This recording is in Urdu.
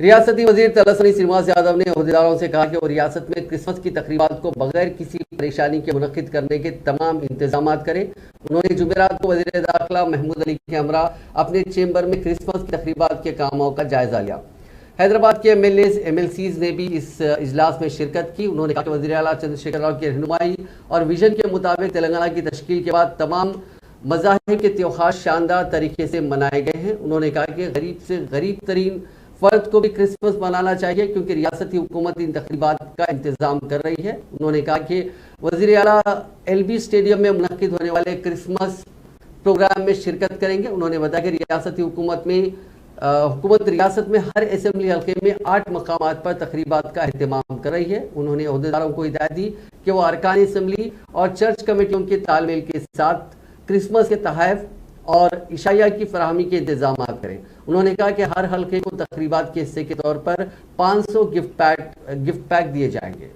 ریاستی وزیر تلسانی سرماس یادو نے عہدیداروں سے کہا کہ وہ ریاست میں کرسمس کی تقریبات کو بغیر کسی پریشانی کے منعقد کرنے کے تمام انتظامات کریں۔ انہوں نے جمعرات کو وزیر داخلہ محمود علی کے ہمراہ اپنے چیمبر میں کرسمس کی تقریبات کے کاموں کا جائزہ لیا۔ حیدرآباد کے ایم ایل سیز نے بھی اس اجلاس میں شرکت کی۔ انہوں نے کہا کہ وزیر اعلیٰ چندر شیکھر راؤ کی رہنمائی اور ویژن کے مطابق تلنگانہ کی تشکیل کے بعد تمام مذاہب کے تیوہار شاندار طریقے سے منائے گئے ہیں۔ انہوں نے کہا کہ غریب سے غریب ترین فرد کو بھی کرسمس منانا چاہیے کیونکہ ریاستی حکومت ان تقریبات کا انتظام کر رہی ہے۔ انہوں نے کہا کہ وزیر اعلیٰ ایل بی اسٹیڈیم میں منعقد ہونے والے کرسمس پروگرام میں شرکت کریں گے۔ انہوں نے بتایا کہ حکومت ریاست میں ہر اسمبلی حلقے میں 8 مقامات پر تقریبات کا اہتمام کر رہی ہے۔ انہوں نے عہدیداروں کو ہدایت دی کہ وہ ارکان اسمبلی اور چرچ کمیٹیوں کے تال میل کے ساتھ کرسمس کے تحائف اور عشائیہ کی فراہمی کے انتظامات کریں۔ انہوں نے کہا کہ ہر حلقے کو تقریبات کے حصے کے طور پر 500 گفٹ پیک دیے جائیں گے۔